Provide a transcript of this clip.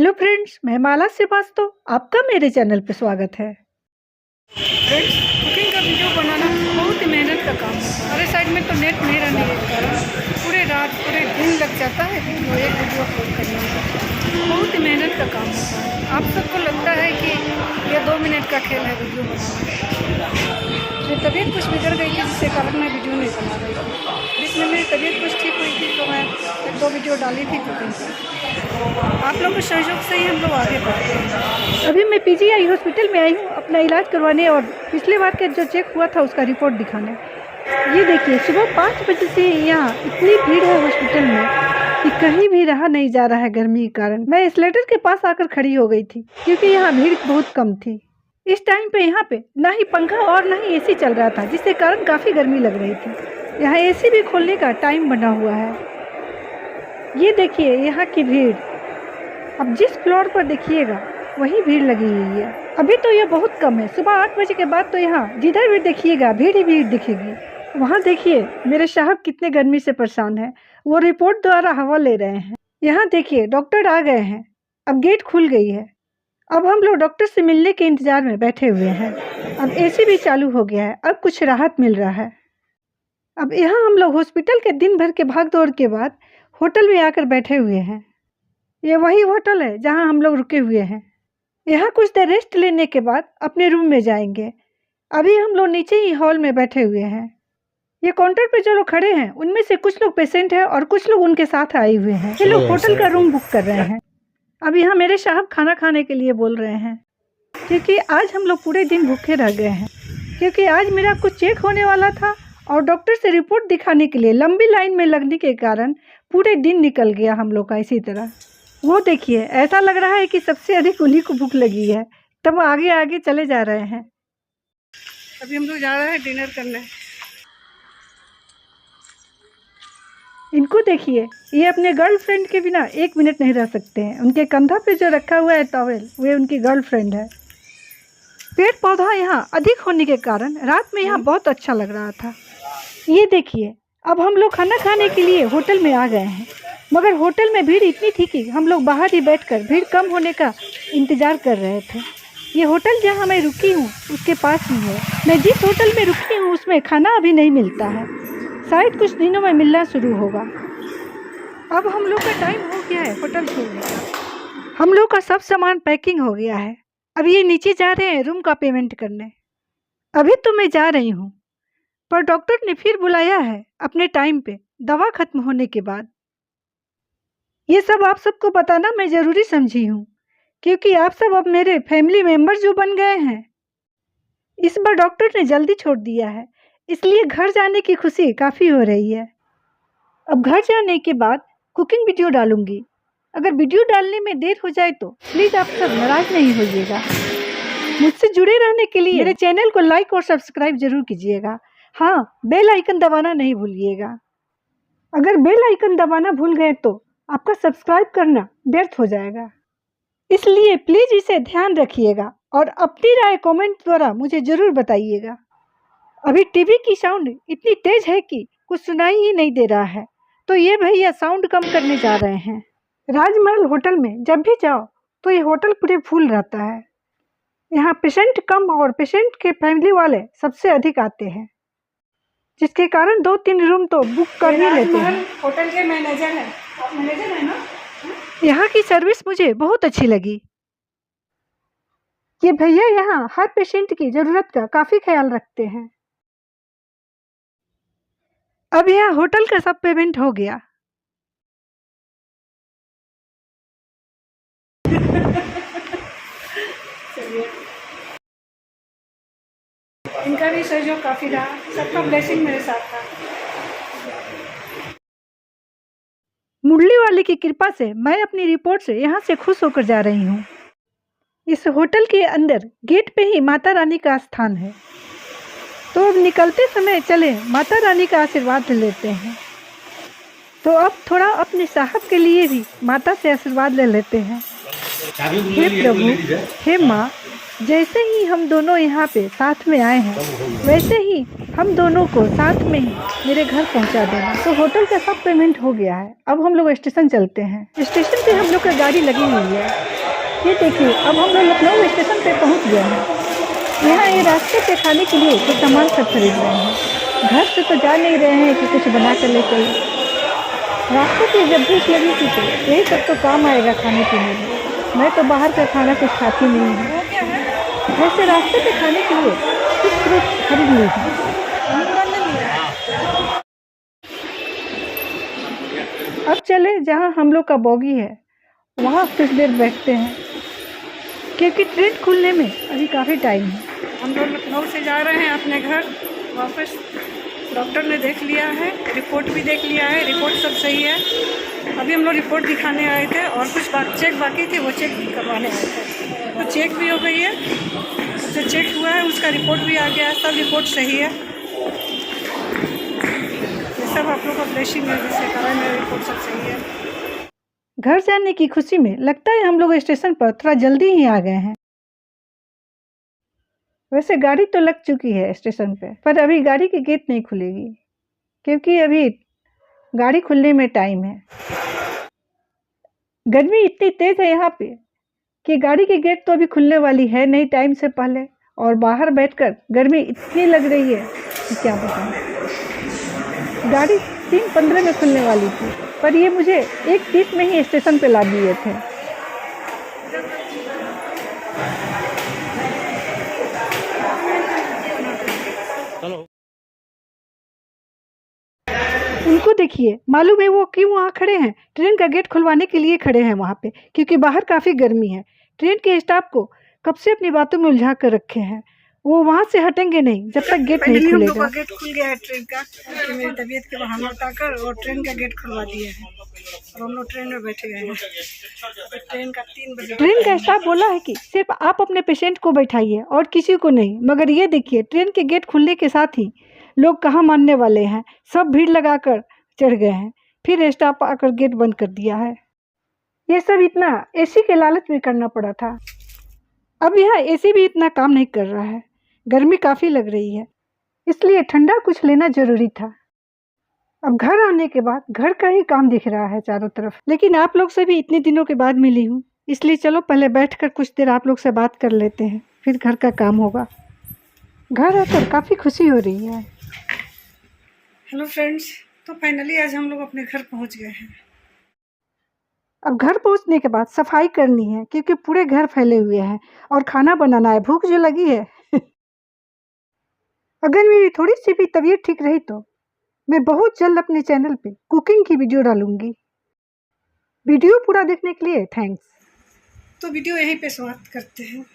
Hello friends, मैं माला श्रीवास्तव, आपका मेरे चैनल पर स्वागत है। फ्रेंड्स, कुकिंग का वीडियो बनाना बहुत ही मेहनत का काम है। हमारे साइड में तो नेट नहीं रहने के कारण पूरे रात पूरे दिन लग जाता है वो एक वीडियो अपलोड करने में। बहुत ही मेहनत का काम होता है। आप सबको लगता है कि ये 2 मिनट का खेल है वीडियो बनाना। मेरी तबीयत कुछ बिगड़ गई थी, जिसके कारण मैं वीडियो नहीं बना रही थी। बीच में मेरी तबीयत कुछ ठीक हुई थी तो मैं 1-2 वीडियो डाली थी कुकिंग की। आप लोगों के सहयोग से ही हम लोग आगे बढ़ते हैं। अभी मैं पीजीआई हॉस्पिटल में आई हूँ अपना इलाज करवाने और पिछले बार का जो चेक हुआ था उसका रिपोर्ट दिखाने। ये देखिए, सुबह 5 बजे से यहाँ इतनी भीड़ है हॉस्पिटल में कि कहीं भी रहा नहीं जा रहा है गर्मी के कारण। मैं एस्केलेटर के पास आकर खड़ी हो गई थी क्योंकि यहाँ भीड़ बहुत कम थी। इस टाइम पे यहाँ पे ना ही पंखा और ना ही एसी चल रहा था, जिसके कारण काफ़ी गर्मी लग रही थी। यहाँ एसी भी खोलने का टाइम बना हुआ है। ये देखिए यहाँ की भीड़, अब जिस फ्लोर पर देखिएगा वही भीड़ लगी हुई है। अभी तो ये बहुत कम है। सुबह 8 बजे के बाद तो यहाँ जिधर भी देखिएगा भीड़ ही भीड़ दिखेगी। वहाँ देखिए मेरे साहब कितने गर्मी से परेशान हैं, वो रिपोर्ट द्वारा हवा ले रहे हैं। यहाँ देखिए डॉक्टर आ गए हैं, अब गेट खुल गई है। अब हम लोग डॉक्टर से मिलने के इंतजार में बैठे हुए हैं। अब एसी भी चालू हो गया है, अब कुछ राहत मिल रहा है। अब यहाँ हम लोग हॉस्पिटल के दिन भर के भाग दौड़ के बाद होटल में आकर बैठे हुए हैं। ये वही होटल है जहाँ हम लोग रुके हुए हैं। यहाँ कुछ देर रेस्ट लेने के बाद अपने रूम में जाएंगे। अभी हम लोग नीचे ही हॉल में बैठे हुए हैं। ये काउंटर पे जो लोग खड़े हैं उनमें से कुछ लोग पेशेंट हैं और कुछ लोग उनके साथ आए हुए हैं। ये लोग होटल का रूम बुक कर रहे हैं। अब यहाँ मेरे साहब खाना खाने के लिए बोल रहे हैं क्योंकि आज हम लोग पूरे दिन भूखे रह गए हैं। क्योंकि आज मेरा कुछ चेक होने वाला था और डॉक्टर से रिपोर्ट दिखाने के लिए लंबी लाइन में लगने के कारण पूरे दिन निकल गया हम लोग का इसी तरह। वो देखिए, ऐसा लग रहा है कि सबसे अधिक उन्हीं को भूख लगी है, तब आगे आगे चले जा रहे हैं। अभी हम लोग जा रहे हैं डिनर करने। इनको देखिए, ये अपने गर्लफ्रेंड के बिना 1 मिनट नहीं रह सकते हैं। उनके कंधा पे जो रखा हुआ है टॉवेल, वो उनकी गर्लफ्रेंड है। पेड़ पौधा यहाँ अधिक होने के कारण रात में यहाँ बहुत अच्छा लग रहा था। ये देखिए, अब हम लोग खाना खाने के लिए होटल में आ गए हैं, मगर होटल में भीड़ इतनी थी कि हम लोग बाहर ही बैठकर भीड़ कम होने का इंतज़ार कर रहे थे। ये होटल जहाँ मैं रुकी हूँ उसके पास ही है। मैं जिस होटल में रुकी हूँ उसमें खाना अभी नहीं मिलता है, शायद कुछ दिनों में मिलना शुरू होगा। अब हम लोग का टाइम हो गया है होटल खोलने का। हम लोग का सब सामान पैकिंग हो गया है। अब ये नीचे जा रहे हैं रूम का पेमेंट करने। अभी तो मैं जा रही हूँ, पर डॉक्टर ने फिर बुलाया है अपने टाइम पे, दवा खत्म होने के बाद। ये सब आप सबको बताना मैं ज़रूरी समझी हूँ क्योंकि आप सब अब मेरे फैमिली मेम्बर जो बन गए हैं। इस बार डॉक्टर ने जल्दी छोड़ दिया है, इसलिए घर जाने की खुशी काफ़ी हो रही है। अब घर जाने के बाद कुकिंग वीडियो डालूंगी। अगर वीडियो डालने में देर हो जाए तो प्लीज़ आप सब नाराज़ नहीं होइएगा। मुझसे जुड़े रहने के लिए मेरे चैनल को लाइक और सब्सक्राइब जरूर कीजिएगा। हाँ, बेल आइकन दबाना नहीं भूलिएगा। अगर बेल आइकन दबाना भूल गए तो आपका सब्सक्राइब करना व्यर्थ हो जाएगा, इसलिए प्लीज़ इसे ध्यान रखिएगा और अपनी राय कमेंट द्वारा मुझे ज़रूर बताइएगा। अभी टीवी की साउंड इतनी तेज़ है कि कुछ सुनाई ही नहीं दे रहा है, तो ये भैया साउंड कम करने जा रहे हैं। राजमहल होटल में जब भी जाओ तो ये होटल पूरे फुल रहता है। यहाँ पेशेंट कम और पेशेंट के फैमिली वाले सबसे अधिक आते हैं, जिसके कारण 2-3 रूम तो बुक कर ही लेते हैं। होटल के मैनेजर हैं, आप मैनेजर हैं ना? यहाँ की सर्विस मुझे बहुत अच्छी लगी। ये भैया यहाँ हर पेशेंट की ज़रूरत का काफ़ी ख्याल रखते हैं। अब यहाँ होटल का सब पेमेंट हो गया। चलिए, इनका भी सहयोग काफ़ी रहा, सबका ब्लेसिंग मेरे साथ था। मुरली वाले की कृपा से मैं अपनी रिपोर्ट से यहाँ से खुश होकर जा रही हूँ। इस होटल के अंदर गेट पे ही माता रानी का स्थान है, तो अब निकलते समय चले माता रानी का आशीर्वाद ले लेते हैं। तो अब थोड़ा अपने साहब के लिए भी माता से आशीर्वाद ले लेते हैं। हे प्रभु, हे माँ, जैसे ही हम दोनों यहाँ पे साथ में आए हैं वैसे ही हम दोनों को साथ में ही मेरे घर पहुँचा देना। तो होटल का सब पेमेंट हो गया है। अब हम लोग स्टेशन चलते हैं। स्टेशन पे हम लोग का गाड़ी लगी हुई है। ये देखिए, अब हम लोग लखनऊ स्टेशन पे पहुंच गए हैं। यहाँ ये रास्ते पे खाने के लिए कुछ सामान सब खरीद रहे हैं। घर से तो जा नहीं रहे हैं कि कुछ बना कर ले चले। रास्ते पे जब भूख लगी थी तो यही सब तो काम आएगा खाने पीने में। मैं तो बाहर का खाना कुछ खाती नहीं हूँ। वो क्या है? वैसे रास्ते पे खाने के लिए कुछ फ्रूट खरीद ली है। अब चले जहाँ हम लोग का बॉगी है, वहाँ कुछ देर बैठते हैं, क्योंकि ट्रेन खुलने में अभी काफ़ी टाइम है। हम लोग लखनऊ से जा रहे हैं अपने घर वापस। डॉक्टर ने देख लिया है, रिपोर्ट भी देख लिया है, रिपोर्ट सब सही है। अभी हम लोग रिपोर्ट दिखाने आए थे और कुछ चेक बाकी थे, वो चेक करवाने आए थे। तो चेक भी हो गई है, जो चेक हुआ है उसका रिपोर्ट भी आ गया है, सब रिपोर्ट सही है। ये सब आप लोग का ब्लेसिंग है, जिससे कारण मेरा रिपोर्ट सब सही है। घर जाने की खुशी में लगता है हम लोग स्टेशन पर थोड़ा जल्दी ही आ गए हैं। वैसे गाड़ी तो लग चुकी है स्टेशन पे, पर अभी गाड़ी की गेट नहीं खुलेगी, क्योंकि अभी गाड़ी खुलने में टाइम है। गर्मी इतनी तेज है यहाँ पे कि गाड़ी की गेट तो अभी खुलने वाली है नहीं टाइम से पहले, और बाहर बैठकर गर्मी इतनी लग रही है कि क्या बताऊं। गाड़ी 3:15 में खुलने वाली थी, पर ये मुझे 1:30 में ही स्टेशन पे ला दिए थे। उनको देखिए, मालूम है वो क्यों वहाँ खड़े हैं? ट्रेन का गेट खुलवाने के लिए खड़े हैं वहाँ पे, क्योंकि बाहर काफ़ी गर्मी है। ट्रेन के स्टाफ को कब से अपनी बातों में उलझा कर रखे हैं। वो वहाँ से हटेंगे नहीं जब तक गेट नहीं हम लोग खुलेगा। का गेट खुल गया है ट्रेन का, कि मेरी तबीयत के बहाना उठाकर और ट्रेन का गेट खुलवा दिया है और हम लोग ट्रेन में बैठे गए हैं। ट्रेन का 3 बजे ट्रेन का स्टाफ बोला है कि सिर्फ आप अपने पेशेंट को बैठाइए और किसी को नहीं, मगर ये देखिए ट्रेन के गेट खुलने के साथ ही लोग कहाँ मानने वाले हैं, सब भीड़ लगाकर चढ़ गए हैं। फिर स्टाफ आकर गेट बंद कर दिया है। ये सब इतना एसी के लालच में करना पड़ा था। अब यहाँ एसी भी इतना काम नहीं कर रहा है, गर्मी काफ़ी लग रही है, इसलिए ठंडा कुछ लेना जरूरी था। अब घर आने के बाद घर का ही काम दिख रहा है चारों तरफ, लेकिन आप लोग से भी इतने दिनों के बाद मिली हूँ, इसलिए चलो पहले बैठकर कुछ देर आप लोग से बात कर लेते हैं, फिर घर का काम होगा। घर आकर काफ़ी खुशी हो रही है। हेलो फ्रेंड्स, तो फाइनली आज हम लोग अपने घर पहुंच गए हैं। अब घर पहुंचने के बाद सफाई करनी है, क्योंकि पूरे घर फैले हुए हैं, और खाना बनाना है, भूख जो लगी है। अगर मेरी थोड़ी सी भी तबीयत ठीक रही तो मैं बहुत जल्द अपने चैनल पे कुकिंग की वीडियो डालूंगी। वीडियो पूरा देखने के लिए थैंक्स। तो वीडियो यहीं पे समाप्त करते हैं।